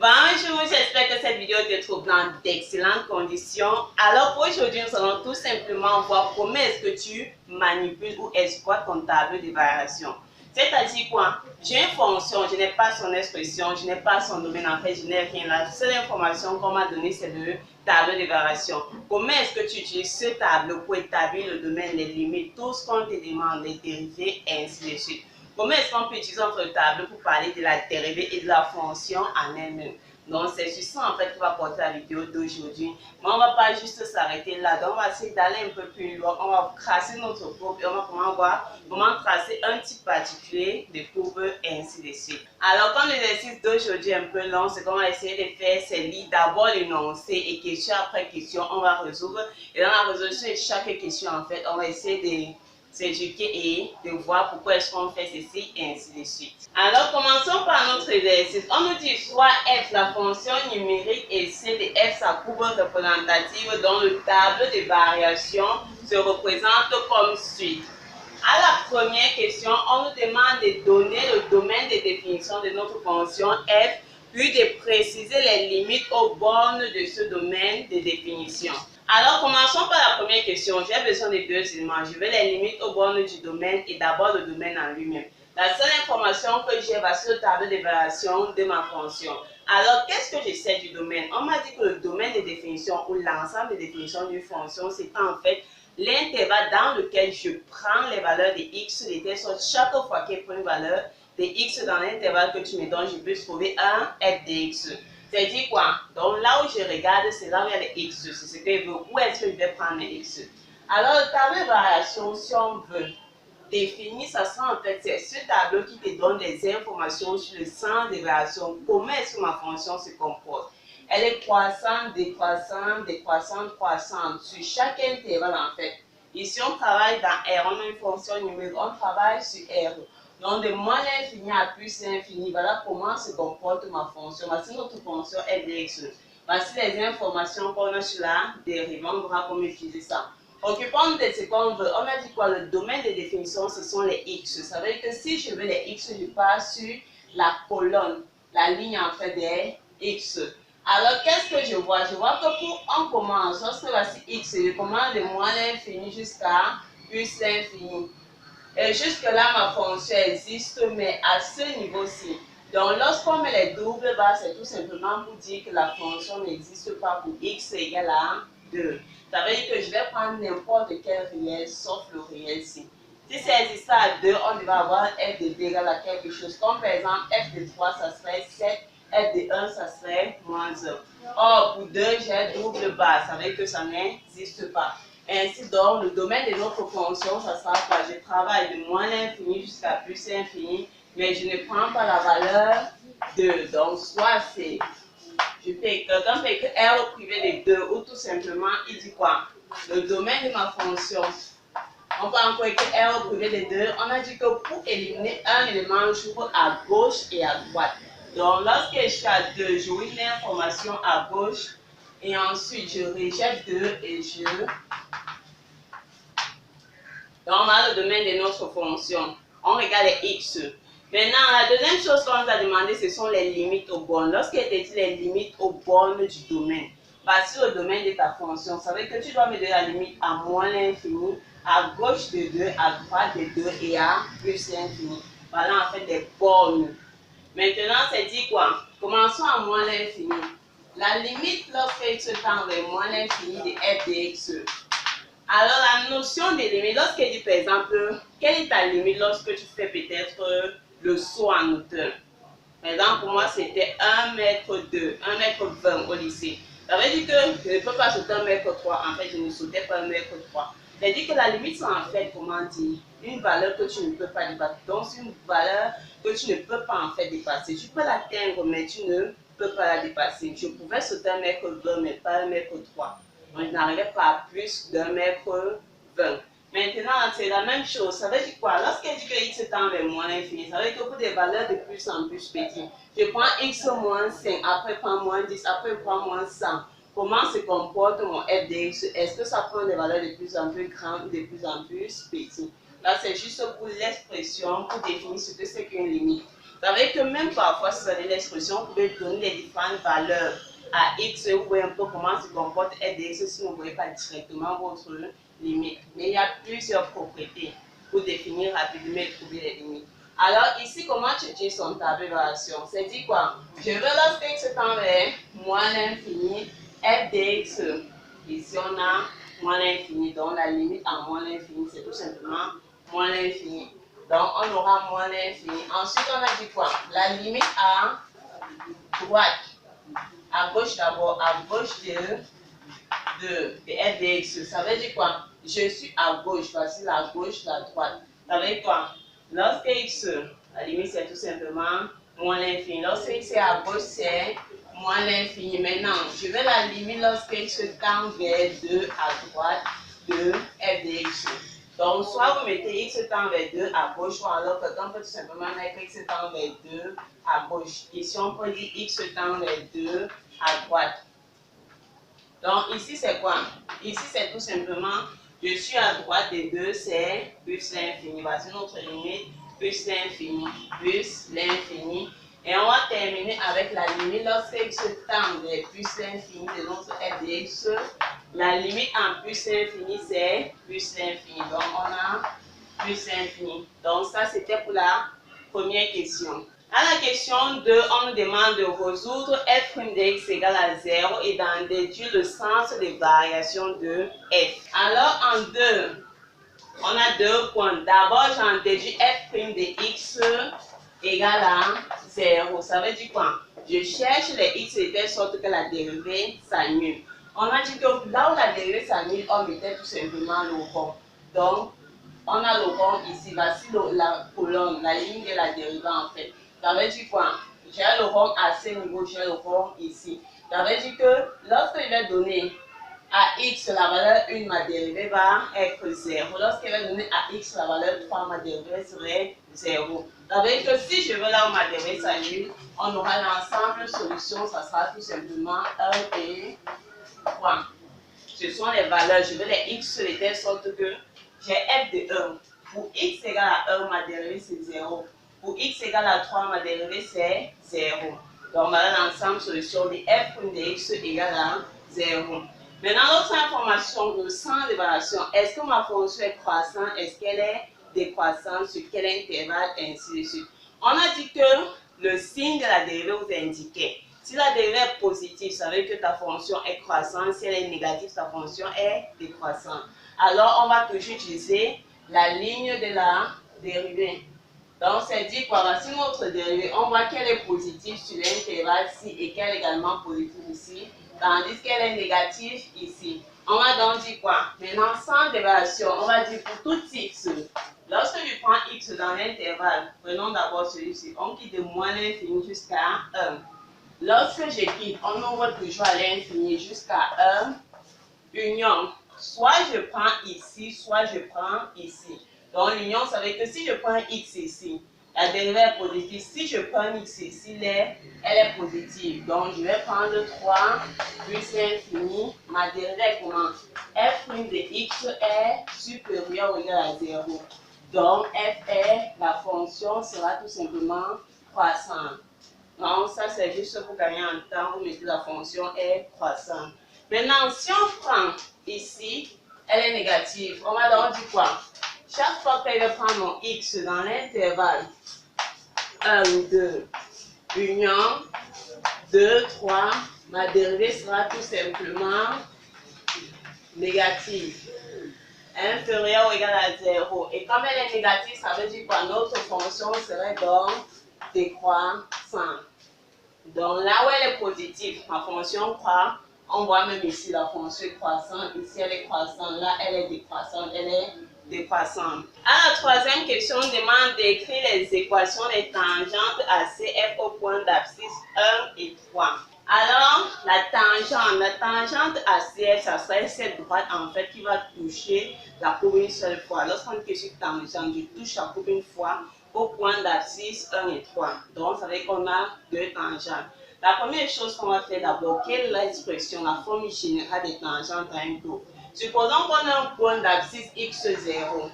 Bonjour, j'espère que cette vidéo te trouve dans d'excellentes conditions. Alors pour aujourd'hui, nous allons tout simplement voir comment est-ce que tu manipules ou exploites ton tableau de variation. C'est-à-dire quoi? J'ai une fonction, je n'ai pas son expression, je n'ai pas son domaine, en fait, je n'ai rien là. La seule information qu'on m'a donnée, c'est le tableau de variation. Comment est-ce que tu utilises ce tableau pour établir le domaine, les limites, tout ce qu'on te demande, les dérivés, et ainsi de suite. Comment est-ce qu'on peut utiliser notre tableau pour parler de la dérivée et de la fonction en elle-même? Donc, c'est sur ça en fait qu'on va porter la vidéo d'aujourd'hui. Mais on ne va pas juste s'arrêter là. Donc, on va essayer d'aller un peu plus loin. On va tracer notre courbe et on va voir comment tracer un type particulier de courbe et ainsi de suite. Alors, comme l'exercice d'aujourd'hui est un peu long, ce qu'on va essayer de faire, c'est lire d'abord l'énoncé et question après question, on va résoudre. Et dans la résolution de chaque question, en fait, on va essayer de s'éduquer et de voir pourquoi est-ce qu'on fait ceci et ainsi de suite. Alors commençons par notre exercice. On nous dit soit f la fonction numérique et c de f sa courbe représentative dont le tableau de variation se représente comme suit. À la première question, on nous demande de donner le domaine de définition de notre fonction f puis de préciser les limites aux bornes de ce domaine de définition. Alors, commençons par la première question. J'ai besoin de deux éléments. Je veux les limites aux bornes du domaine et d'abord le domaine en lui-même. La seule information que j'ai va sur le tableau de variation de ma fonction. Alors, qu'est-ce que je sais du domaine? On m'a dit que le domaine de définition ou l'ensemble de définition d'une fonction, c'est en fait l'intervalle dans lequel je prends les valeurs de x de telle sorte chaque fois qu'il prend une valeur de x dans l'intervalle que tu me donnes, je peux trouver un f de x. C'est-à-dire quoi? Donc là où je regarde, c'est là où il y a les x. C'est ce que je veux. Où est-ce que je vais prendre les x? Alors, le tableau de variation, si on veut définir, ça sera en fait c'est ce tableau qui te donne des informations sur le sens de variation. Comment est-ce que ma fonction se comporte? Elle est croissante, décroissante, décroissante, croissante sur chaque intervalle en fait. Ici, on travaille dans R, on a une fonction numérique, on travaille sur R. Donc, de moins l'infini à plus l'infini, voilà comment se comporte ma fonction. Voici notre fonction f de x. Voici les informations qu'on a sur la dérivée. On verra comment utiliser ça. Occupons-nous de ce qu'on veut. On a dit quoi? Le domaine de définition, ce sont les x. Ça veut dire que si je veux les x, je passe sur la colonne, la ligne en fait des x. Alors, qu'est-ce que je vois? Je vois que pour on commence, lorsque voici x, je commence de moins l'infini jusqu'à plus l'infini. Et jusque-là, ma fonction existe, mais à ce niveau-ci. Donc, lorsqu'on met les doubles barres, c'est tout simplement pour dire que la fonction n'existe pas pour x égale à 2. Ça veut dire que je vais prendre n'importe quel réel, sauf le réel-ci. Si c'est existant à 2, on va avoir f de 2 égale à quelque chose. Comme par exemple, f de 3, ça serait 7, f de 1, ça serait moins 1. Or, pour 2, j'ai double barre, ça veut dire que ça n'existe pas. Ainsi donc, le domaine de notre fonction, ça sera quoi? Je travaille de moins l'infini jusqu'à plus l'infini, mais je ne prends pas la valeur 2. Donc, soit c'est, quelqu'un peut écrire R privé de 2, ou tout simplement, il dit quoi? Le domaine de ma fonction. On peut encore écrire R privé de 2. On a dit que pour éliminer un élément, j'ouvre à gauche et à droite. Donc, lorsque je suis à 2, j'ouvre l'information à gauche, et ensuite je rejette 2 et je... Donc, on a le domaine de notre fonction. On regarde les x. Maintenant, la deuxième chose qu'on nous a demandé, ce sont les limites aux bornes. Lorsqu'il te dit les limites aux bornes du domaine, voici le domaine de ta fonction. Ça veut dire que tu dois me donner la limite à moins l'infini, à gauche de 2, à droite de 2 et à plus l'infini. Voilà en fait des bornes. Maintenant, c'est dit quoi? Commençons à moins l'infini. La limite lorsque x tend vers moins l'infini de f de x. Alors, la notion de limite, lorsqu'elle dit par exemple, quelle est ta limite lorsque tu fais peut-être le saut en hauteur? Par exemple, pour moi, c'était 1 mètre 2, 1 mètre 20 au lycée. Ça veut dire que je ne peux pas sauter 1 mètre 3. En fait, je ne sautais pas 1 mètre 3. Ça veut dire que la limite, c'est en fait, comment dire, une valeur que tu ne peux pas dépasser. Donc, c'est une valeur que tu ne peux pas en fait dépasser. Tu peux l'atteindre, mais tu ne peux pas la dépasser. Je pouvais sauter 1 mètre 20, mais pas 1 mètre 3. Donc, je n'arrivais pas à plus d'1 mètre 20. Maintenant, c'est la même chose. Ça veut dire quoi? Lorsqu'elle dit que x tend vers moins l'infini, ça veut dire que pour des valeurs de plus en plus petites, je prends x moins 5, après je prends moins 10, après je prends moins 100. Comment se comporte mon f de x? Est-ce que ça prend des valeurs de plus en plus grandes ou de plus en plus petites? Là, c'est juste pour l'expression, pour définir ce que c'est qu'une limite. Vous savez que même parfois, si vous avez l'expression, vous pouvez donner les différentes valeurs à x, vous voyez un peu comment se comporte f de x si vous ne voyez pas directement votre limite. Mais il y a plusieurs propriétés pour définir rapidement et trouver les limites. Alors ici, comment tu utilises ton tableau d'évaluation? C'est dit quoi? Je veux lorsque x tend vers moins l'infini, f de x. Ici, on a moins l'infini, donc la limite à moins l'infini, c'est tout simplement moins l'infini. Donc, on aura moins l'infini. Ensuite, on a dit quoi? La limite à droite, à gauche d'abord, à gauche de f de x. Ça veut dire quoi? Je suis à gauche, voici la gauche, la droite. Ça veut dire quoi? Lorsque x, la limite, c'est tout simplement moins l'infini. Lorsque x est à gauche, c'est moins l'infini. Maintenant, je vais la limite lorsque x tend vers 2 à droite de f de x. Donc, soit vous mettez x tend vers 2 à gauche, ou alors quelqu'un peut tout simplement mettre x tend vers 2 à gauche. Ici, on peut dire x tend vers 2 à droite. Donc, ici, c'est quoi? Ici, c'est tout simplement, je suis à droite des 2, c'est plus l'infini. Voici notre limite, plus l'infini, plus l'infini. Et on va terminer avec la limite lorsque x tend vers plus l'infini de notre f de x. La limite en plus l'infini, c'est plus l'infini. Donc, on a plus l'infini. Donc, ça, c'était pour la première question. À la question 2, on nous demande de résoudre f' de x égale à 0 et d'en déduire le sens des variations de f. Alors, en 2, on a 2 points. D'abord, j'en déduis f' de x égale à 0. Ça veut dire quoi? Je cherche les x de telle sorte que la dérivée s'annule. On a dit que là où la dérivée s'annule, on mettait tout simplement le rond. Donc, on a le rond ici. Voici la colonne, la ligne de la dérivée en fait. Ça veut dire quoi? J'ai le rond à ce niveau, j'ai le rond ici. Ça veut dire que lorsque je vais donner à x la valeur 1, ma dérivée va être 0. Lorsque je vais donner à x la valeur 3, ma dérivée serait 0. Ça veut dire que si je veux là où ma dérivée s'annule, on aura l'ensemble de solutions, ça sera tout simplement 1 et 3. Ce sont les valeurs, je veux les x de telle sorte que j'ai f de 1. Pour x égale à 1, ma dérivée c'est 0. Pour x égale à 3, ma dérivée c'est 0. Donc voilà l'ensemble solution de f' de x égale à 0. Maintenant, l'autre information, le sens d'évaluation. Est-ce que ma fonction est croissante? Est-ce qu'elle est décroissante? Sur quel intervalle? Ainsi de suite. On a dit que le signe de la dérivée vous indiquait. Si la dérivée est positive, ça veut dire que ta fonction est croissante. Si elle est négative, ta fonction est décroissante. Alors, on va toujours utiliser la ligne de la dérivée. Donc, c'est dit quoi? Voici notre dérivée. On voit qu'elle est positive sur l'intervalle ci et qu'elle est également positive ici, tandis qu'elle est négative ici. On va donc dire quoi? Maintenant, sans d'évaluation, on va dire pour tout x. Lorsque je prends x dans l'intervalle, prenons d'abord celui-ci. On quitte de moins l'infini jusqu'à 1. Lorsque je quitte, on ouvre toujours à l'infini jusqu'à 1. Union. Soit je prends ici, soit je prends ici. Donc, l'union, ça veut dire que si je prends x ici, la dérivée est positive. Si je prends x ici, elle est positive. Donc, je vais prendre 3 plus l'infini. Ma dérivée est comment? F' de x est supérieur ou égal à 0. Donc, f est, la fonction sera tout simplement croissante. Donc, ça, c'est juste pour gagner en temps. Vous mettez la fonction est croissante. Maintenant, si on prend ici, elle est négative. On va donc dire quoi? Chaque fois que je vais prendre mon x dans l'intervalle 1, 2, union, 2, 3, ma dérivée sera tout simplement négative. Inférieure ou égale à 0. Et comme elle est négative, ça veut dire quoi? Notre fonction serait donc décroissante. Donc là où elle est positive, ma fonction croît. On voit même ici la fonction est croissante. Ici elle est croissante. Là elle est décroissante. Elle est décroissante. À la troisième question, on demande d'écrire les équations des tangentes ACF au point d'abscisse 1 et 3. Alors, la tangente ACF, ça serait cette droite en fait qui va toucher la courbe une seule fois. Lorsqu'on dit que je suis tangente, je touche la courbe une fois au point d'abscisse 1 et 3. Donc, ça veut dire qu'on a deux tangentes. La première chose qu'on va faire d'abord, quelle est l'expression, la forme générale des tangentes à un courbe? Supposons qu'on a un point d'abscisse x0.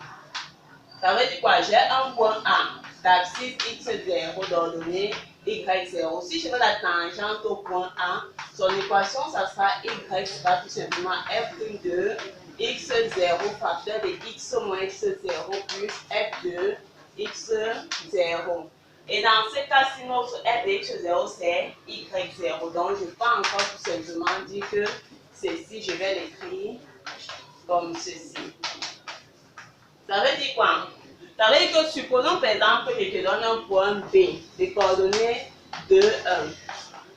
Ça veut dire quoi? J'ai un point A. d'abscisse x0 d'ordonnée y0. Si je veux la tangente au point A, son équation, ça sera y sera tout simplement f' de x0 facteur de x moins x0 plus f de x0. Et dans ce cas, si notre f de x0 c'est y0, donc je peux encore tout simplement dire que ceci, je vais l'écrire comme ceci. Ça veut dire quoi? Ça veut dire que supposons par exemple que je te donne un point B, des coordonnées de 1.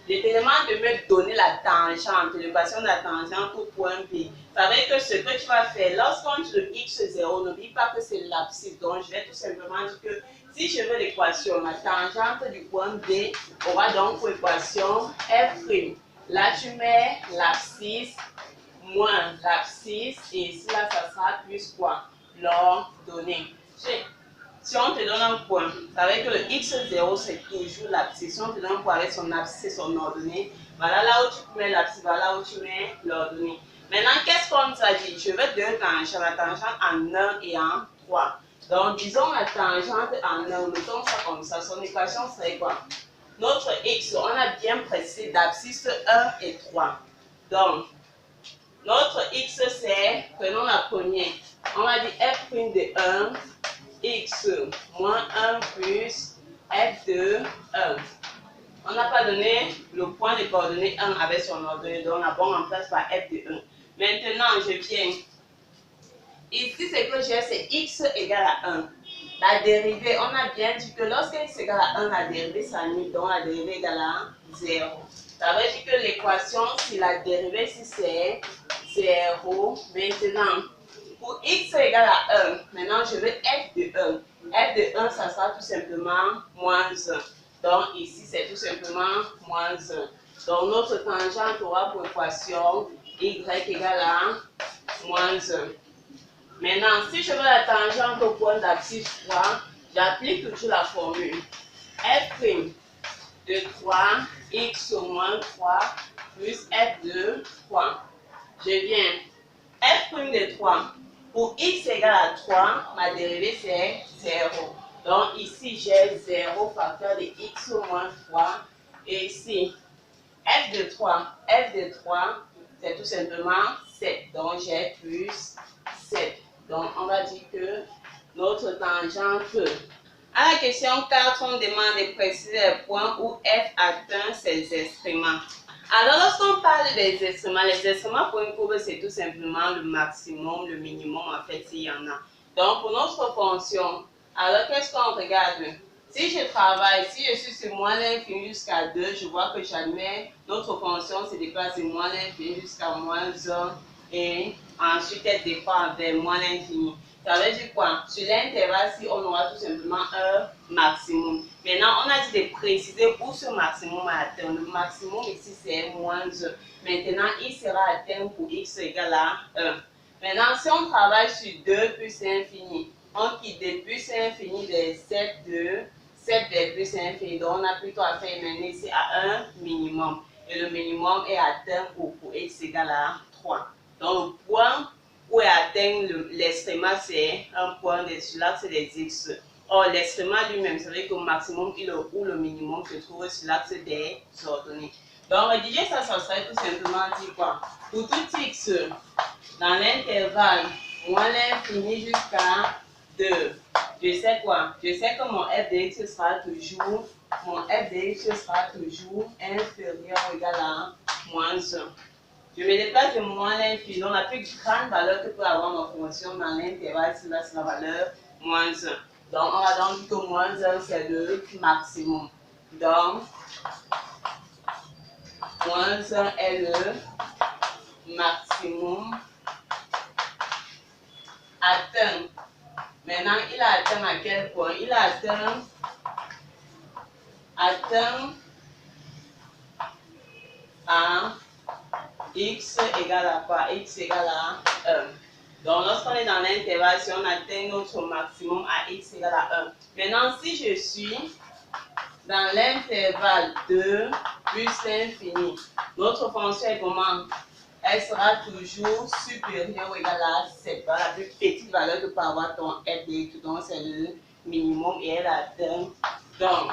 Je te demande de me donner la tangente, l'équation de la tangente au point B. Ça veut dire que ce que tu vas faire, lorsqu'on dit le x0, n'oublie pas que c'est l'abscisse. Donc je vais tout simplement dire que si je veux l'équation, la tangente du point B aura donc pour équation f'. Là tu mets l'abscisse moins l'abscisse et ici là ça sera plus quoi? L'ordonnée. Si on te donne un point, ça veut dire que le x0 c'est toujours l'abscisse. Si on te donne un point avec son abscisse et son ordonnée, voilà là où tu mets l'abscisse, voilà où tu mets l'ordonnée. Maintenant, qu'est-ce qu'on nous a dit? Je veux deux tangentes, la tangente en 1 et en 3. Donc, disons la tangente en 1, mettons ça comme ça. Son équation serait quoi? Notre x, on a bien précisé d'abscisse 1 et 3. Donc, notre x c'est, prenons la première, on va dire f' de 1, x moins 1 plus f de 1. On n'a pas donné le point de coordonnées 1 avec son ordonnée, donc on a remplace par f de 1. Maintenant, je viens. Ici, ce que j'ai, c'est x égale à 1. La dérivée, on a bien dit que lorsque x égale à 1, la dérivée s'annule, donc la dérivée égale à 0. Ça veut dire que l'équation, si la dérivée, si c'est 0, maintenant, pour x égale à 1, maintenant je veux f de 1. F de 1, ça sera tout simplement moins 1. Donc ici, c'est tout simplement moins 1. Donc notre tangente aura pour équation y égale à moins 1. Maintenant, si je veux la tangente au point d'abscisse 3, j'applique toujours la formule. F' de 3, x moins 3, plus f de 3. Je viens. F' de 3. Pour x égale à 3, ma dérivée c'est 0. Donc ici, j'ai 0 facteur de x moins 3. Et ici, f de 3, c'est tout simplement 7. Donc j'ai plus 7. Donc on va dire que notre tangente. À la question 4, on demande de préciser les points où f atteint ses extréments. Alors, lorsqu'on parle des extréments, les extréments pour une courbe, c'est tout simplement le maximum, le minimum, en fait, s'il y en a. Donc, pour notre fonction, alors qu'est-ce qu'on regarde? Si je travaille, si je suis sur moins l'infini jusqu'à 2, je vois que jamais notre fonction se déplace de moins l'infini jusqu'à moins 1 et ensuite elle dépend vers moins l'infini. Ça veut dire quoi? Sur l'intervalle, si on aura tout simplement un maximum. Maintenant, on a dit de préciser où ce maximum est atteint. Le maximum ici, c'est moins 1. Maintenant, il sera atteint pour x égale à 1. Maintenant, si on travaille sur 2 plus infini, on quitte de plus infini vers 7 vers plus infini. Donc, on a plutôt à faire maintenant ici à un minimum. Et le minimum est atteint pour x égale à 3. Donc, le point où est atteint l'extrémat, c'est un point sur l'axe des x. Or, l'extrémat lui-même, ça veut dire que le maximum ou le minimum se trouve sur l'axe des ordonnées. Donc, rédiger ça, ça serait tout simplement dire quoi? Pour tout x, dans l'intervalle moins l'infini jusqu'à 2, je sais quoi? Je sais que mon f de x sera toujours, inférieur ou égal à moins 1. Je me déplace de moins l'infini, donc la plus grande valeur que peut avoir ma fonction dans l'intervalle, c'est la valeur moins 1. Donc, on va donc dire que moins 1, c'est le maximum. Donc, moins 1 est le maximum atteint. Maintenant, il a atteint à quel point? Il a atteint à x égale à quoi? X égale à 1. Donc, lorsqu'on est dans l'intervalle, si on atteint notre maximum à x égale à 1. Maintenant, si je suis dans l'intervalle 2 plus l'infini, notre fonction est comment? Elle sera toujours supérieure ou égale à 7. La plus petite valeur que peut avoir ton f de x, donc c'est le minimum et elle atteint. Donc,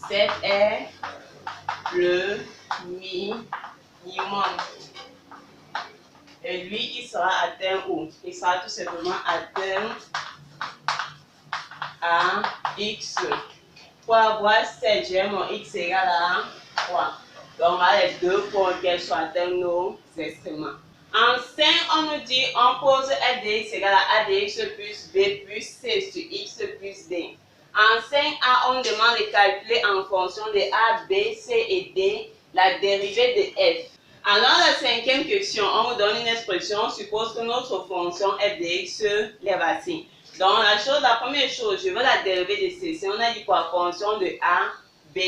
7 est le minimum. Et lui, il sera atteint où? Il sera tout simplement atteint à x. Pour avoir 7, j'ai mon x égale à 3. Donc, on a les deux points qu'elles soient atteints nos extrêmements. En 5, on nous dit, on pose f de x égale à a de x plus b plus c sur x plus d. En 5a, on demande de calculer en fonction de a, b, c et d la dérivée de f. Alors, la cinquième question, on vous donne une expression, on suppose que notre fonction f de x est voici. Donc, la première chose, je veux la dérivée de ceci. On a dit quoi? Fonction de a, b,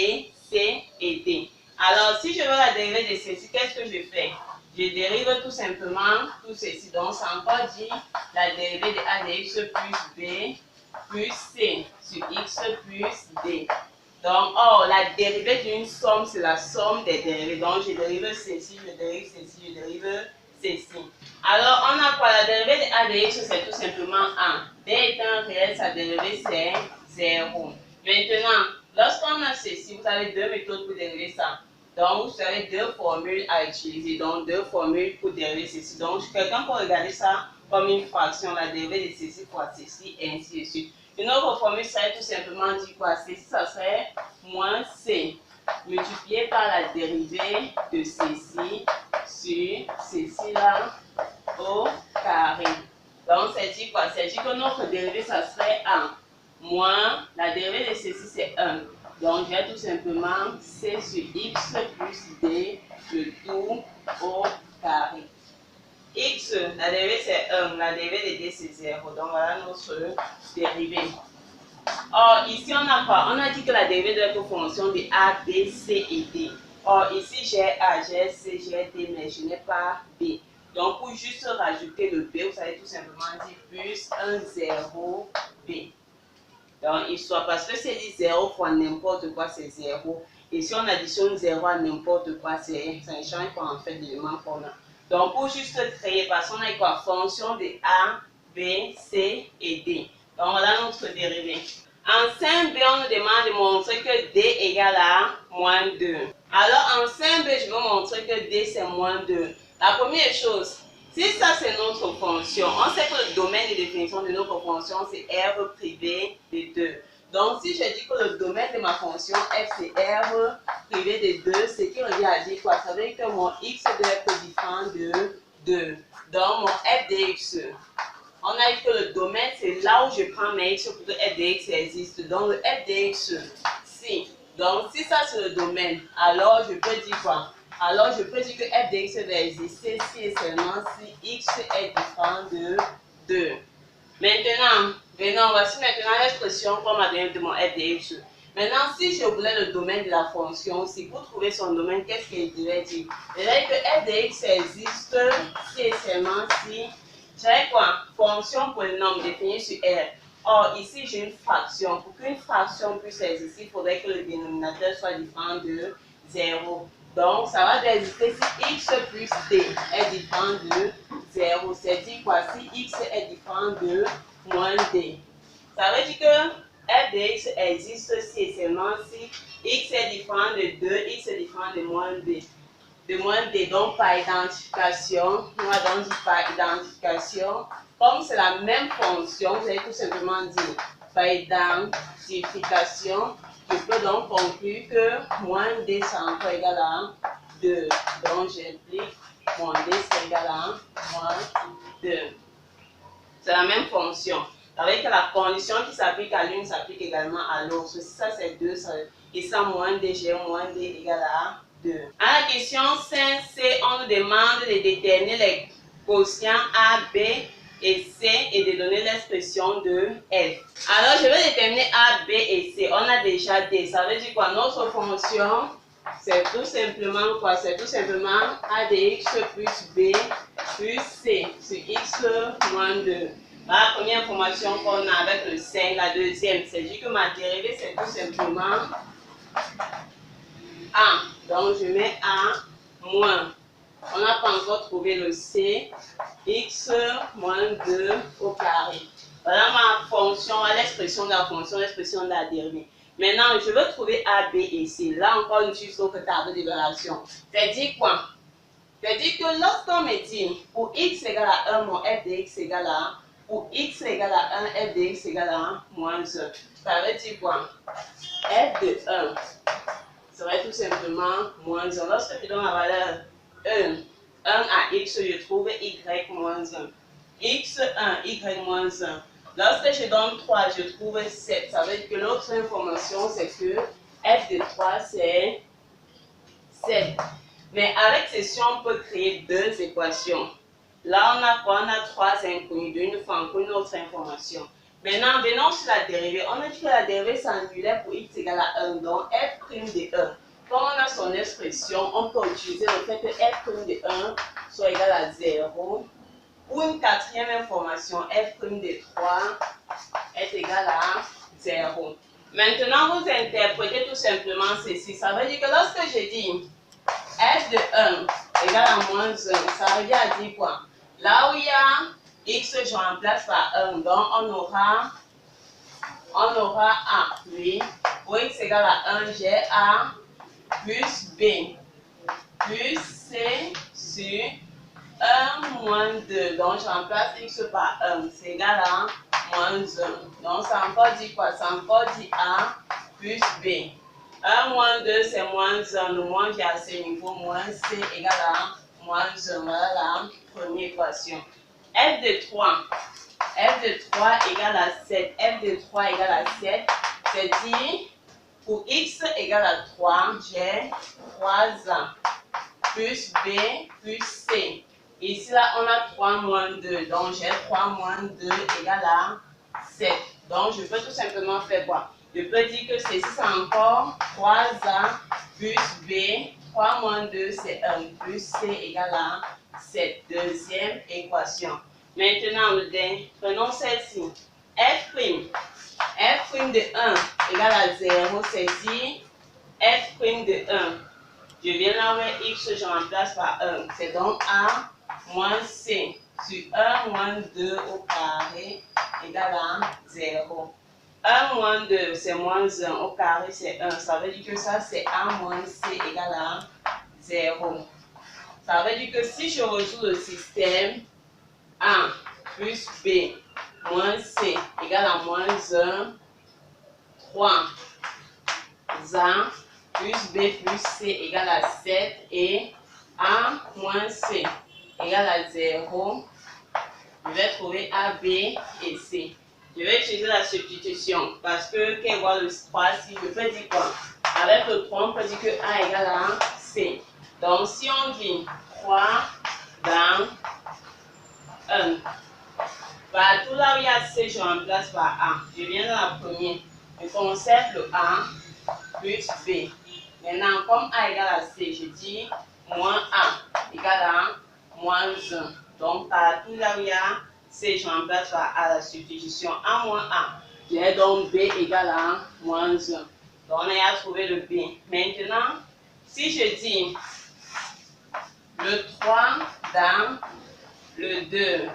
c et d. Alors, si je veux la dérivée de ceci, qu'est-ce que je fais? Je dérive tout simplement tout ceci. Donc, ça encore dit la dérivée de a de x plus b plus c sur x plus d. Donc, la dérivée d'une somme, c'est la somme des dérivées. Donc, je dérive ceci, je dérive ceci, je dérive ceci. Alors, on a quoi? La dérivée de a de x, c'est tout simplement 1. b étant réel, sa dérivée, c'est 0. Maintenant, lorsqu'on a ceci, vous avez deux méthodes pour dériver ça. Donc, vous avez deux formules à utiliser. Donc, deux formules pour dériver ceci. Donc, quelqu'un peut regarder ça comme une fraction, la dérivée de ceci fois ceci, et ainsi de suite. Une autre formule serait tout simplement dit quoi? Ceci, ça serait moins c multiplié par la dérivée de ceci sur ceci là au carré. Donc, c'est dit quoi? C'est dit que notre dérivée, ça serait 1 moins la dérivée de ceci, c'est 1. Donc, j'ai tout simplement c sur x plus d, le tout au carré. X, la dérivée c'est 1, la dérivée de d c'est 0. Donc voilà notre dérivée. Or, ici on a quoi? On a dit que la dérivée doit être fonction de a, b, c et d. Or, ici j'ai a, j'ai c, j'ai d, mais je n'ai pas b. Donc, pour juste rajouter le b, vous allez tout simplement dire plus 1, 0, b. Donc, il soit parce que c'est dit 0 fois n'importe quoi, c'est 0. Et si on additionne 0 à n'importe quoi, ça ne change pas en fait l'élément qu'on a. Donc, pour juste créer, parce qu'on a quoi? Fonction de a, b, c et d. Donc, voilà notre dérivée. En 5b, on nous demande de montrer que d égale à moins 2. Alors, en 5b, je veux montrer que d c'est moins 2. La première chose, si ça c'est notre fonction, on sait que le domaine de définition de notre fonction c'est r privé de 2. Donc si je dis que le domaine de ma fonction f c'est r privé de 2, ce qui revient à dire quoi? Ça veut dire que mon x doit être différent de 2. Donc mon f de x, on a dit que le domaine c'est là où je prends mes x pour que f de x existe. Donc le f de x, si. Donc si ça c'est le domaine, alors je peux dire quoi? Alors, je peux dire que f de x va exister si et seulement si x est différent de 2. Maintenant, voici maintenant l'expression qu'on m'a donnée de mon f de x. Maintenant, si je voulais le domaine de la fonction aussi, pour trouver son domaine, qu'est-ce qu'il devrait dire? Il devrait dire que f de x existe si et seulement si, j'ai quoi? Fonction polynôme définie sur R. Or, ici, j'ai une fraction. Pour qu'une fraction puisse exister, il faudrait que le dénominateur soit différent de 0. Donc, ça va exister si x plus d est différent de 0. C'est dit quoi? Si x est différent de moins d. Ça veut dire que f de x existe si et seulement si x est différent de 2, x est différent de moins d. De moins d, donc par identification, on va donc dire par identification. Comme c'est la même fonction, vous allez tout simplement dire par identification. Je peux donc conclure que moins d c'est encore égal à 2. Donc j'implique moins d c'est égal à moins 2. C'est la même fonction. Avec la condition qui s'applique à l'une s'applique également à l'autre. Si ça c'est 2, et ça moins d, j'ai moins d égal à 2. À la question 5c, on nous demande de déterminer les quotients A, B et C et de donner l'expression de F. Alors, je vais déterminer A, B et C. On a déjà D. Ça veut dire quoi? Notre fonction, c'est tout simplement quoi? C'est tout simplement A de x plus B plus C sur x moins 2. La première information qu'on a avec le 5, la deuxième, c'est dit que ma dérivée, c'est tout simplement A. Donc, je mets A moins. On n'a pas encore trouvé le C. X moins 2 au carré. Voilà ma fonction, l'expression de la fonction, l'expression de la dérivée. Maintenant, je veux trouver A, B et C. Là encore, on utilise notre tableau d'évaluation. C'est-à-dire quoi? C'est-à-dire que lorsqu'on me dit pour x égale à 1, mon f de x égale à 1, pour x égale à 1, f de x égale à 1, moins 1. Ça veut dire quoi? F de 1 serait tout simplement moins 1. Lorsque je donne la valeur 1 à x, je trouve y moins 1. x1, y moins 1. Lorsque je donne 3, je trouve 7. Ça veut dire que l'autre information, c'est que f de 3, c'est 7. Mais avec ceci, on peut créer deux équations. Là, on a quoi? On a 3 inconnus, d'une fois encore une autre information. Maintenant, venons sur la dérivée. On a dit que la dérivée s'annulait pour x égale à 1. Donc, f' de 1. Comme on a son expression, on peut utiliser le fait que f' de 1 soit égal à 0. Pour une quatrième information, f' de 3 est égal à 0. Maintenant, vous interprétez tout simplement ceci. Ça veut dire que lorsque je dis f de 1 égale à moins 1, ça veut dire quoi? Là où il y a x, je remplace par 1. Donc, on aura A. Oui. Pour x égale à 1, j'ai A plus B plus C sur 1 moins 2. Donc, je remplace x par 1. C'est égal à moins 1. Donc, ça encore dit quoi? Ça encore dit A plus B. 1 moins 2, c'est moins 1. Le moins qui est à ce niveau, moins C égale à moins 1. Voilà la première équation. F de 3. F de 3 égale à 7. F de 3 égale à 7. C'est-à-dire, pour x égale à 3, j'ai 3A plus B plus C. Ici, là, on a 3 moins 2. Donc, j'ai 3 moins 2 égale à 7. Donc, je peux tout simplement faire quoi? Je peux dire que ceci, c'est encore 3A plus B. 3 moins 2, c'est 1 plus C égale à 7. Deuxième équation. Maintenant, prenons celle-ci. F' de 1 égale à 0, c'est-à-dire F' de 1. Je viens là avec x, je remplace par 1. C'est donc A moins C sur 1 moins 2 au carré égale à 0. 1 moins 2, c'est moins 1 au carré, c'est 1. Ça veut dire que ça, c'est A moins C égale à 0. Ça veut dire que si je résous le système, A plus B moins C égale à moins 1, 3 A plus B plus C égale à 7 et A moins C égale à 0. Je vais trouver A, B et C. Je vais utiliser la substitution parce que quand on voit le 3, si je peux dire quoi? Avec le 3, on peut dire que A égale à C. Donc si on dit 3 dans 1, partout là où il y a C, je remplace par A. Je viens dans la première. Je conserve le A plus B. Maintenant, comme A égale à C, je dis moins A égale à moins 1. Donc, partout là où il y a C, je remplace par A la substitution. A moins A. J'ai donc B égale à moins 1. Donc, on a trouvé le B. Maintenant, si je dis le 3 dans le 2,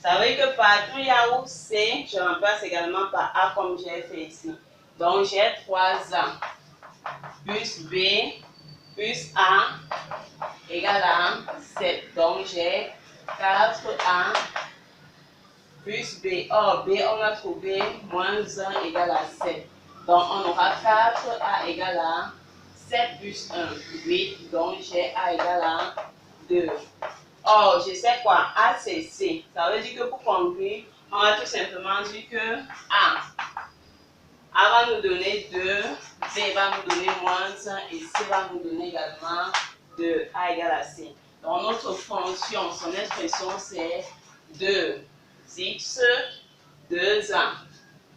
ça veut dire que partout il y a où C, je remplace également par A comme j'ai fait ici. Donc, j'ai 3A plus B plus A égale à 7. Donc, j'ai 4A plus B. Or, B, on a trouvé moins 1 égale à 7. Donc, on aura 4A égale à 7 plus 1, 8. Donc, j'ai A égale à 2. Or, je sais quoi? A, c'est C. Ça veut dire que pour conclure, on va tout simplement dire que A va nous donner 2, B va nous donner moins 1 et C va nous donner également 2. A égale à C. Donc, notre fonction, son expression, c'est 2x, 2A.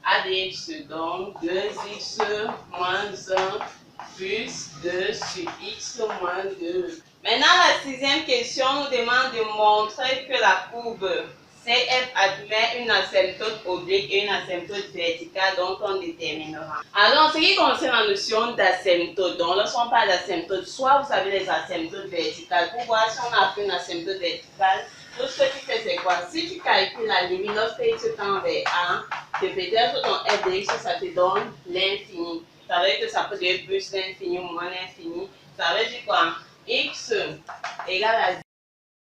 A de x, donc 2x moins 1 plus 2 sur x moins 2. Maintenant, la sixième question nous demande de montrer que la courbe CF admet une asymptote oblique et une asymptote verticale dont on déterminera. Alors, en ce qui concerne la notion d'asymptote, donc lorsqu'on parle d'asymptote, soit vous savez les asymptotes verticales. Pour voir si on a fait une asymptote verticale, tout ce que tu fais, c'est quoi? Si tu calcules la limite lorsque x tend vers A, de peut-être ton f de x, ça te donne l'infini. Ça veut dire que ça peut devenir plus l'infini ou moins l'infini. Ça veut dire quoi? X égale à 0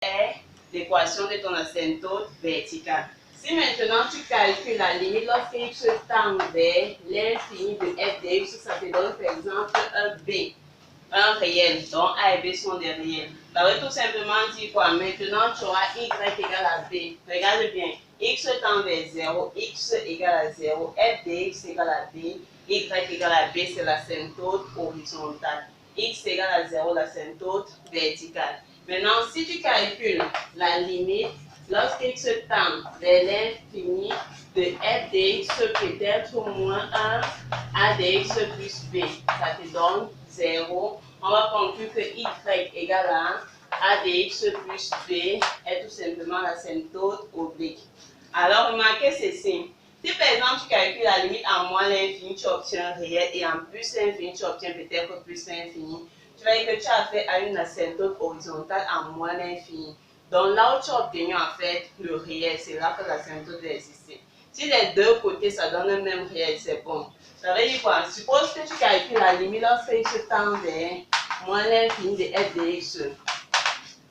est l'équation de ton asymptote verticale. Si maintenant tu calcules la limite lorsque x tend vers l'infini de f de x, ça te donne par exemple un b, un réel. Donc a et b sont des réels. Ça veut tout simplement dire quoi? Maintenant tu auras y égale à b. Regarde bien. X tend vers 0, x égale à 0, f de x égale à b, y égale à b, c'est l'asymptote horizontale. X égale à 0, l'asymptote verticale. Maintenant, si tu calcules la limite, lorsque x tend vers l'infini de f de x peut être moins 1 a de x plus b, ça te donne 0. On va conclure que y égale à a de x plus b est tout simplement l'asymptote oblique. Alors, remarquez ceci. Si par exemple tu calcules la limite en moins l'infini, tu obtiens un réel et en plus l'infini, tu obtiens peut-être plus l'infini. Tu vas dire que tu as fait à une asymptote horizontale en moins l'infini. Donc là où tu as obtenu en fait le réel, c'est là que l'asymptote va exister. Si les deux côtés ça donne le même réel, c'est bon. Ça veut dire quoi? Suppose que tu calcules la limite lorsque x tend vers moins l'infini de f de x.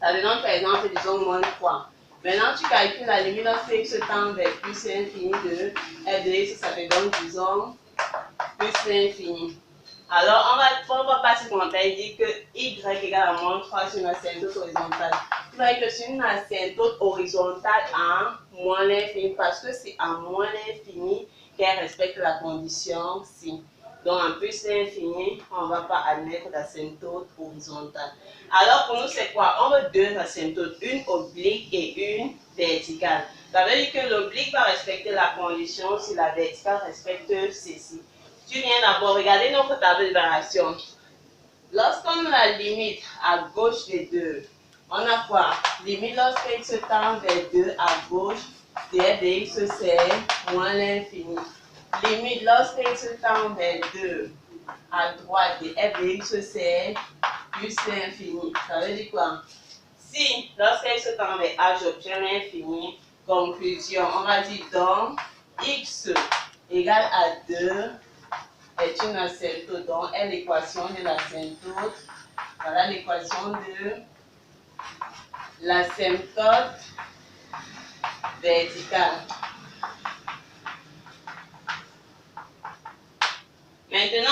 Ça te donne par exemple, disons, moins 3. Maintenant, tu calcules la limite lorsque x tend vers plus l'infini de f de x, ça te donne, disons, plus l'infini. Alors, on va passer comment il dit que y égale à moins 3 sur une asymptote horizontale. Tu vas dire que c'est une asymptote horizontale en moins l'infini parce que c'est en moins l'infini qu'elle respecte la condition si. Donc, en plus l'infini, on ne va pas admettre d'asymptote horizontale. Alors, pour nous, c'est quoi? On veut deux asymptotes, une oblique et une verticale. Ça veut dire que l'oblique va respecter la condition si la verticale respecte ceci. Tu viens d'abord regarder notre tableau de variation. Lorsqu'on a la limite à gauche des deux, on a quoi? Limite lorsque x tend vers 2 à gauche, f de x c'est moins l'infini. Limite lorsque x tend vers 2 à droite, f de x c'est plus l'infini. Ça veut dire quoi? Si lorsque x tend vers a, j'obtiens l'infini, conclusion, on va dire donc x égale à 2 est une asymptote, donc est l'équation de l'asymptote. Voilà l'équation de l'asymptote verticale. Maintenant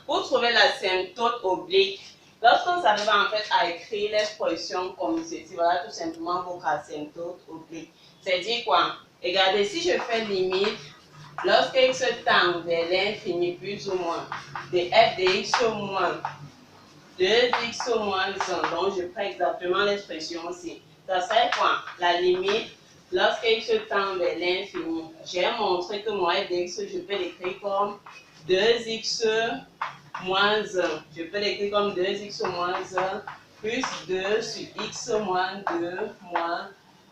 pour trouver l'asymptote oblique, lorsqu'on s'arrive en fait à écrire l'expression comme ceci, voilà tout simplement votre asymptote oblique. C'est-à-dire quoi? Regardez, si je fais limite, lorsque x tend vers l'infini plus ou moins, de f de x moins 2x moins 1, donc je prends exactement l'expression ici. Ça serait quoi? La limite, lorsque x tend vers l'infini, j'ai montré que mon f de x, je peux l'écrire comme 2x moins 1. Je peux l'écrire comme 2x moins 1 plus 2 sur x moins 2 moins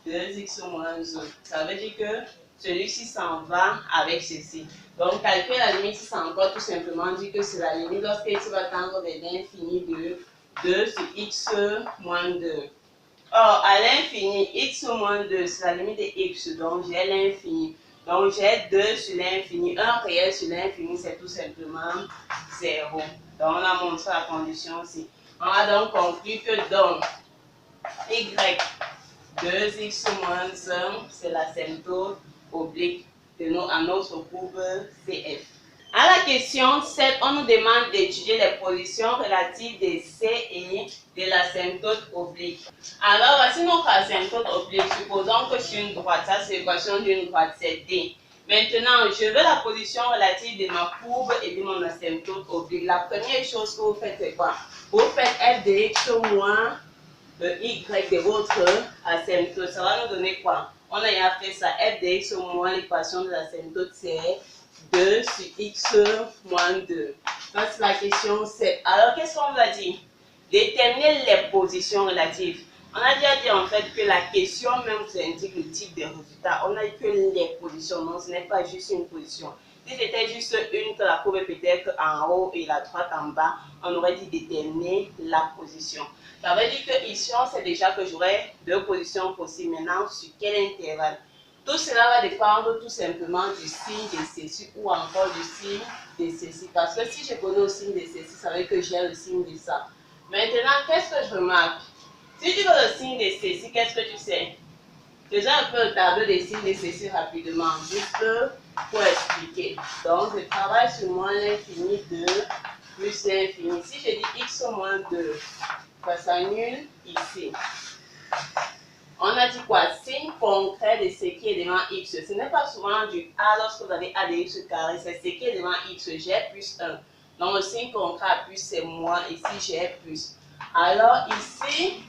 2x moins 1. Ça veut dire que celui-ci s'en va avec ceci. Donc, calculer la limite, c'est encore tout simplement dire que c'est la limite lorsque x va tendre vers l'infini de 2 sur x moins 2. Or, à l'infini, x moins 2, c'est la limite de x, donc j'ai l'infini. Donc, j'ai 2 sur l'infini. Un réel sur l'infini, c'est tout simplement 0. Donc, on a montré la condition aussi. On va donc conclure que donc, y 2x moins 1, c'est l'asymptote oblique à notre courbe CF. À la question 7, on nous demande d'étudier les positions relatives des C et de l'asymptote oblique. Alors, voici notre asymptote oblique. Supposons que sur une droite, ça c'est l'équation d'une droite, c'est D. Maintenant, je veux la position relative de ma courbe et de mon asymptote oblique. La première chose que vous faites, c'est quoi? Vous faites f de x moins y de votre asymptote. Ça va nous donner quoi? On a déjà fait ça. F de x moins l'équation de l'asymptote, c'est 2 sur x moins 2. Ça, c'est la question 7. Alors, qu'est-ce qu'on va dire? Déterminer les positions relatives. On a déjà dit en fait que la question même vous indique le type de résultat. On a dit que les positions, non, ce n'est pas juste une position. Si c'était juste une, que la courbe est peut-être en haut et la droite en bas, on aurait dit déterminer la position. Ça veut dire que ici, on sait déjà que j'aurai deux positions possibles. Maintenant, sur quel intervalle? Tout cela va dépendre tout simplement du signe de ceci ou encore du signe de ceci. Parce que si je connais le signe de ceci, ça veut dire que j'ai le signe de ça. Maintenant, qu'est-ce que je remarque? Si tu veux le signe de ceci, qu'est-ce que tu sais? Déjà un peu le tableau des signes de ceci rapidement, juste pour expliquer. Donc, je travaille sur moins l'infini 2 plus l'infini. Si je dis x moins 2, ça s'annule ici. On a dit quoi? Signe concret de ce qui est devant x. Ce n'est pas souvent du a lorsque vous avez a de x carré, c'est ce qui est devant x. J'ai plus 1. Donc, le signe concret à plus, c'est moins. Ici, j'ai plus. Alors, ici,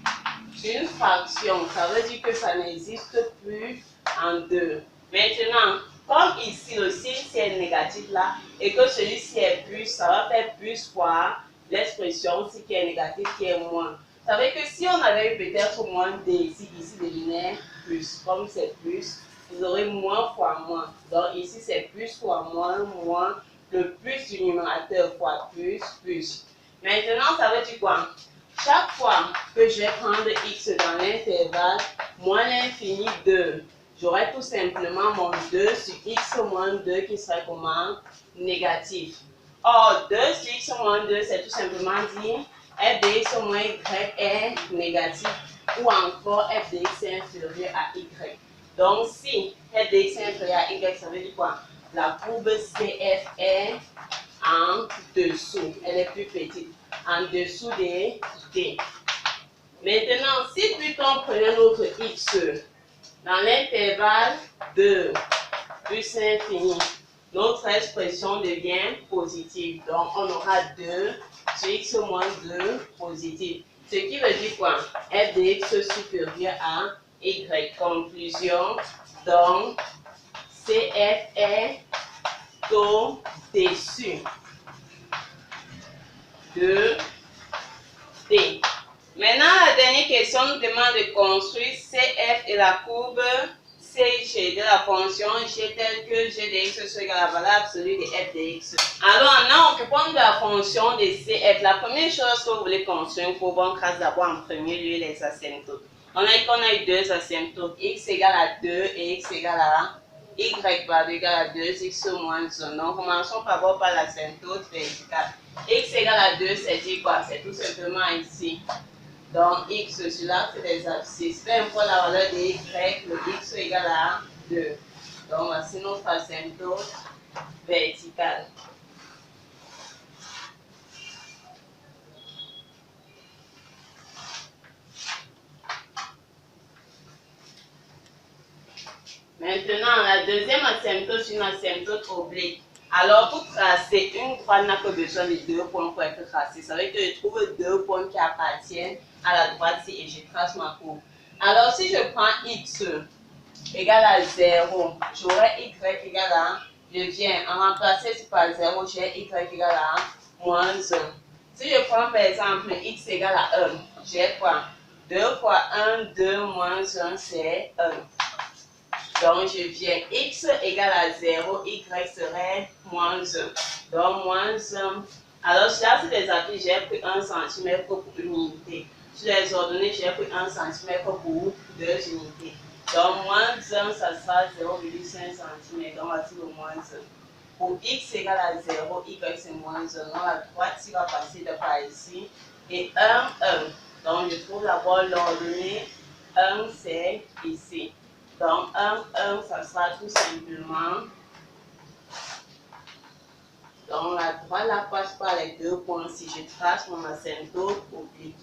une fraction, ça veut dire que ça n'existe plus en 2. Maintenant, comme ici, le signe c'est négatif là, et que celui-ci est plus, ça va faire plus fois l'expression ici qui est négatif qui est moins. Ça veut dire que si on avait eu peut-être moins d ici, devinait plus. Comme c'est plus, vous aurez moins fois moins. Donc ici c'est plus fois moins, moins, le plus du numérateur fois plus, plus. Maintenant, ça veut dire quoi? Chaque fois que je vais prendre x dans l'intervalle moins l'infini 2, j'aurai tout simplement mon 2 sur x moins 2 qui serait comment? Négatif. Or, 2 sur x moins 2, c'est tout simplement dire f de x moins y est négatif ou encore f de x est inférieur à y. Donc, si f de x est inférieur à y, ça veut dire quoi? La courbe CF est en dessous, elle est plus petite, en dessous de D. Maintenant, si plutôt on prenait notre x dans l'intervalle de plus l'infini, notre expression devient positive. Donc, on aura 2 sur x moins 2 positif. Ce qui veut dire quoi? F de x supérieur à y. Conclusion, donc, CF est au-dessus de D. Maintenant, la dernière question nous demande de construire CF et la courbe CG de la fonction g telle que g de x soit égal à la valeur absolue de f de x. Alors, en occupant de la fonction de CF, la première chose que vous voulez construire, il faut voir grâce d'abord en premier lieu les asymptotes. On a dit qu'on a eu deux asymptotes, x égale à 2 et x égale à y par 2 égale à 2, x moins 1. Donc, commençons par voir par l'asymptote verticale. X égale à 2, c'est dire quoi? C'est tout simplement ici. Donc, x sur l'axe des abscisses. Peu importe la valeur de y, le x égale à 2. Donc, voici notre asymptote verticale. Maintenant, la deuxième asymptote, c'est une asymptote oblique. Alors, pour tracer une droite, n'a que besoin de deux points pour être tracée. Ça veut dire que je trouve deux points qui appartiennent à la droite et je trace ma courbe. Alors, si je prends x égale à 0, j'aurai y égale à, je viens en remplacer par 0, j'ai y égale à moins 1. Si je prends par exemple x égale à 1, j'ai quoi? 2 fois 1, 2 moins 1, c'est 1. Donc, je viens x égale à 0, y serait moins 1. Donc, moins 1. Alors, là, sur les appuis, j'ai pris 1 cm pour une unité. Sur les ordonnées, j'ai pris 1 cm pour 2 unités. Donc, moins 1, ça sera 0,5 cm. Donc, voici le moins 1. Pour x égale à 0, y c'est moins 1. Donc, la droite, il va passer de par ici. Et 1, 1. Donc, je trouve d'abord l'ordonnée. 1, c'est ici. Donc, 1, 1, ça sera tout simplement. Donc, la droite là passe par les deux points. Si je trace mon asymptote oblique.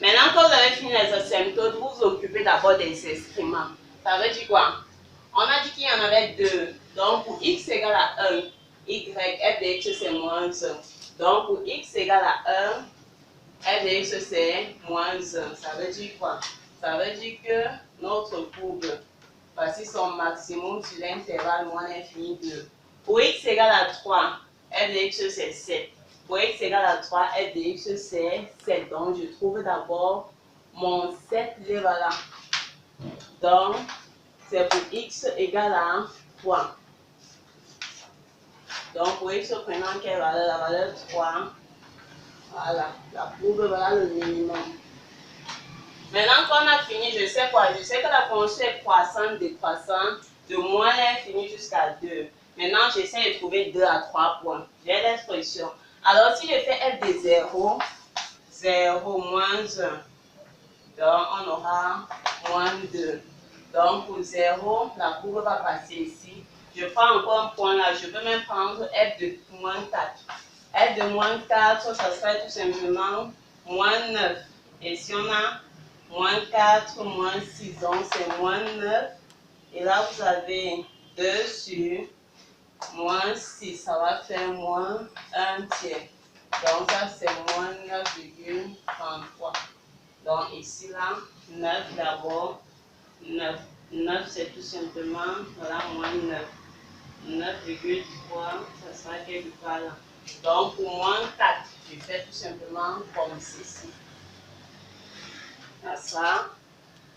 Maintenant, quand vous avez fini les asymptotes, vous vous occupez d'abord des excréments. Ça veut dire quoi? On a dit qu'il y en avait deux. Donc, pour x égale à 1, y, f de x c'est moins 1. Donc, pour x égale à 1, f de x c'est moins 1. Ça veut dire quoi? Ça veut dire que notre courbe voici son maximum sur l'intervalle moins l'infini de. Pour x égale à 3, f de x c'est 7. Pour x égale à 3, f de x c'est 7. Donc, je trouve d'abord mon 7, il est voilà. Donc, c'est pour x égale à 3. Donc, pour x prenant quelle valeur? La valeur 3. Voilà, la courbe, voilà le minimum. Maintenant qu'on a fini, je sais quoi? Je sais que la fonction est croissante, décroissante, de moins l'infini jusqu'à 2. Maintenant, j'essaie de trouver 2 à 3 points. J'ai l'expression. Alors, si je fais f de 0, 0 moins 1, donc on aura moins 2. Donc, pour 0, la courbe va passer ici. Je prends encore un point là. Je peux même prendre f de moins 4. F de moins 4, ça serait tout simplement moins 9. Et si on a moins 4, moins 6, donc c'est moins 9. Et là, vous avez 2 sur moins 6, ça va faire moins 1 tiers. Donc ça, c'est moins 9,33. Donc ici, là, 9 d'abord, 9. 9, c'est tout simplement, voilà, moins 9. 9,3, ça sera quelque part là. Donc pour moins 4, je fais tout simplement comme ceci. Ça sera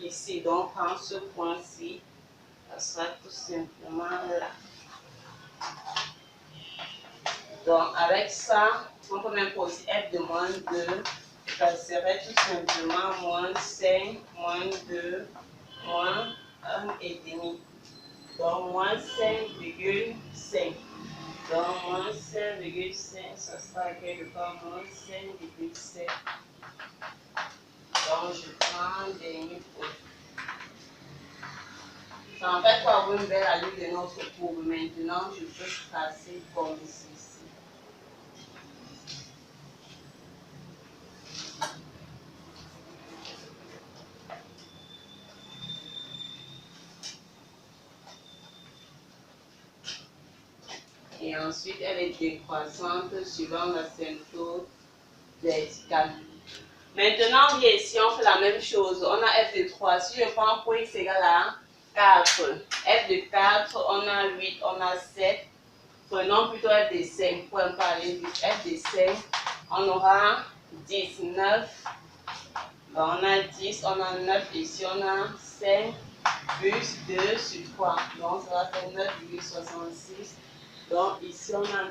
ici, donc prends ce point-ci, ça sera tout simplement là. Donc avec ça, on peut même poser f de moins 2, ça serait tout simplement moins 5, moins 2, moins 1,5. Donc moins 5,5. Donc moins 5,5, ça sera quelque part moins 5,7. Donc je prends des demi-points. Ça en fait pour avoir une belle allure de notre courbe. Maintenant, je peux tracer comme ceci. Et ensuite, elle est décroissante suivant l'asymptote verticale. Maintenant, on vient ici, on fait la même chose. On a f de 3. Si je prends pour x égale à 4, f de 4, on a 8, on a 7. Prenons plutôt f de 5 pour ne pas aller vite. F de 5, on aura 10, 9. Ben, on a 10, on a 9. Ici, on a 5 plus 2 sur 3. Donc, ça va faire 9,66. Donc, ici, on a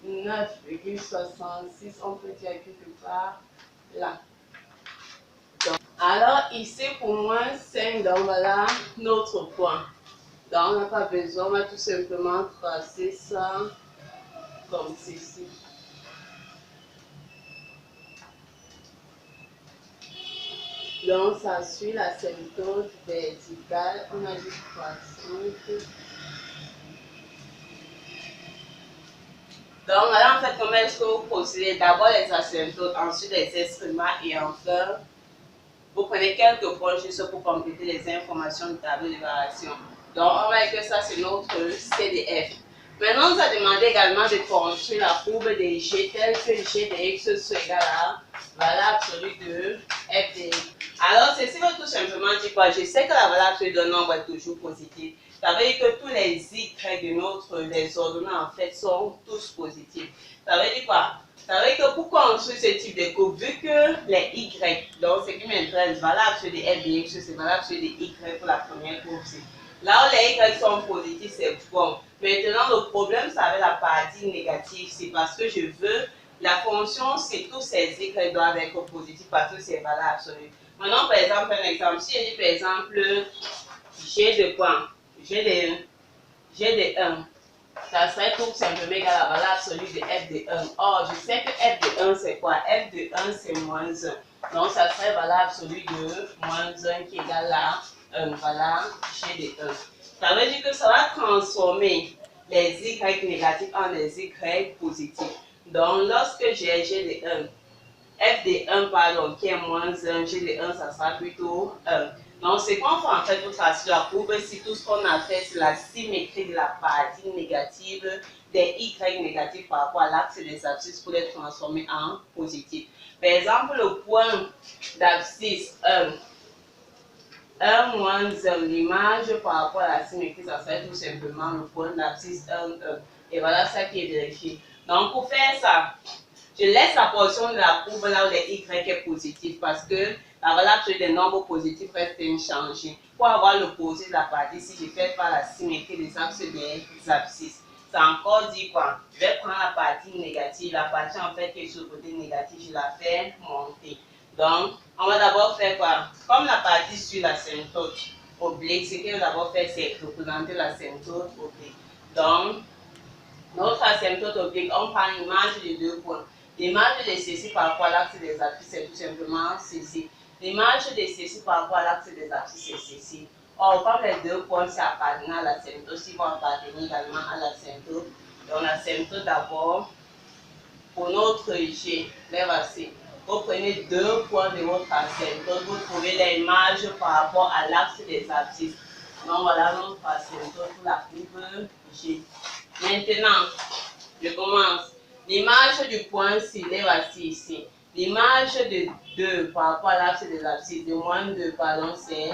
9,66. On peut dire quelque part là. Donc, alors, ici, pour moins 5, donc voilà notre point. Donc, on n'a pas besoin, on va tout simplement tracer ça comme ceci. Donc, ça suit l'asymptote verticale. On a juste 60. Donc, là, en fait, comment est-ce que vous procédez? D'abord les asymptotes, ensuite les extrêmements et enfin, vous prenez quelques points juste pour compléter les informations du tableau de variation. Donc, on va dire que ça, c'est notre CDF. Maintenant, on nous a demandé également de construire la courbe des G telle que G de X soit égal à valeur absolue de F de X. Alors, ceci veut tout simplement dire quoi? Je sais que la valeur absolue d'un nombre est toujours positive. Ça veut dire que tous les Y de les ordonnées en fait sont tous positifs. Ça veut dire quoi? Ça veut dire que pour construire ce type de courbe, vu que les Y, donc ce qui m'intéresse, valeur absolue de F de X, c'est valeur absolue de Y pour la première courbe. Là où les Y sont positifs, c'est bon. Maintenant, le problème, c'est avec la partie négative. C'est parce que je veux la fonction, c'est tous ces Y doivent être positifs parce que c'est valeur absolue. Maintenant, par exemple, un exemple. Si je dis par exemple, G de quoi? G de 1. Ça serait tout simplement égal à la valeur absolue de F de 1. Or, je sais que F de 1, c'est quoi? F de 1, c'est moins 1. Donc, ça serait valeur absolue de moins 1 qui est égal à 1. Voilà, G de 1. Ça veut dire que ça va transformer les Y négatifs en les Y positifs. Donc, lorsque j'ai G de 1, F de 1, pardon, qui est moins 1, G de 1, ça sera plutôt 1. Donc, ce qu'on fait en fait pour tracer la courbe, si tout ce qu'on a fait, c'est la symétrie de la partie négative des Y négatifs par rapport à l'axe des abscisses pour les transformer en positifs. Par exemple, le point d'abscisse 1 moins 1, l'image par rapport à la symétrie, ça serait tout simplement le point d'abscisse 1, 1. Et voilà ça qui est vérifié. Donc pour faire ça, je laisse la portion de la courbe là où le Y est positif parce que la valeur des nombres positifs reste inchangée. Pour avoir le posé de la partie, si je fais pas la symétrie des axes des abscisses, ça encore dit quoi? Je vais prendre la partie négative, la partie en fait qui est sur le côté négatif, je la fais monter. Donc, on va d'abord faire quoi? Comme la partie sur l'asymptote oblique, ce qu'on va d'abord faire, c'est représenter l'asymptote oblique. Donc, notre asymptote oblique, on prend l'image de deux points. L'image de ceci par rapport à l'axe des abscisses, c'est tout simplement ceci. L'image de ceci par rapport à l'axe des abscisses, c'est ceci. Or, comme les deux points s'appartiennent à l'asymptote, ils vont appartenir également à l'asymptote. Donc, l'asymptote d'abord, pour notre G, les voici. Vous prenez deux points de votre asymptote, vous trouvez l'image par rapport à l'axe des abscisses. Donc, voilà notre asymptote pour la courbe G. Maintenant, je commence. L'image du point C, les voici ici. L'image de 2 par rapport à l'axe des abscisses, de moins 2, pardon, c'est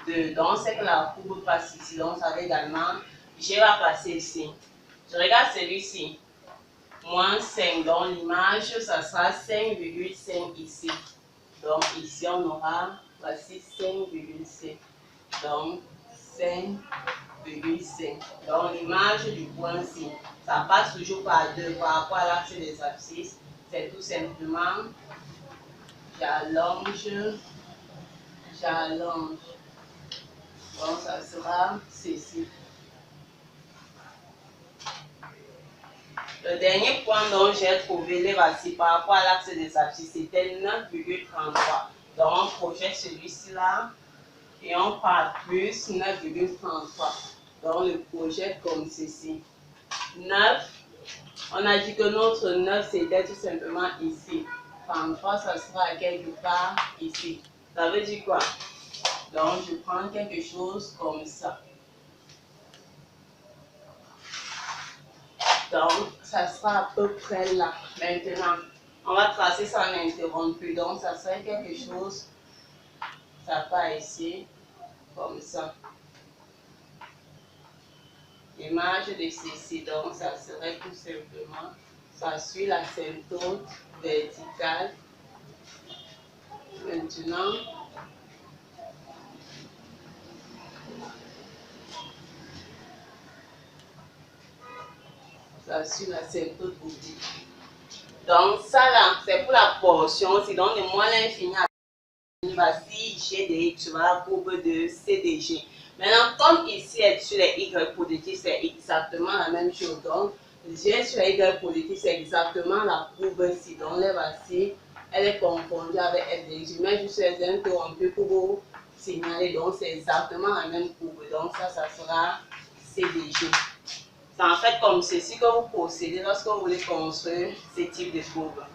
2. Donc, c'est que la courbe passe ici. Donc, ça va également, G va passer ici. Je regarde celui-ci. Moins 5. Donc, l'image, ça sera 5,5 ici. Donc, ici, on aura, voici 5,5. Donc, 5,5. Donc, l'image du point C, ça passe toujours par 2 par rapport à l'axe des abscisses. C'est tout simplement, j'allonge. Donc, ça sera ceci. Le dernier point dont j'ai trouvé les racines par rapport à l'axe des abscisses, c'était 9,33. Donc, on projette celui-ci là et on part plus 9,33. Donc, on le projette comme ceci. 9, on a dit que notre 9 c'était tout simplement ici. 33, ça sera quelque part ici. Ça veut dire quoi? Donc, je prends quelque chose comme ça. Donc, ça sera à peu près là. Maintenant, on va tracer ça en interrompu. Donc, ça serait quelque chose, ça part ici, comme ça. L'image de ceci, donc, ça serait tout simplement, ça suit l'asymptote verticale. Maintenant, ça suit l'asymptote oblique. Donc, ça là, c'est pour la portion. Si donc de moins l'infini à voici G de X sur la courbe de C de G. Maintenant, comme ici, sur les Y positifs, c'est exactement la même chose. Donc, G sur les Y positifs, c'est exactement la courbe ci. Donc, là, voici, elle est confondue avec F de X. Je mets juste les interrompus pour vous signaler. Donc, c'est exactement la même courbe. Donc, ça sera C de G. C'est en fait comme ceci que vous procédez lorsque vous voulez construire ce type de courbe.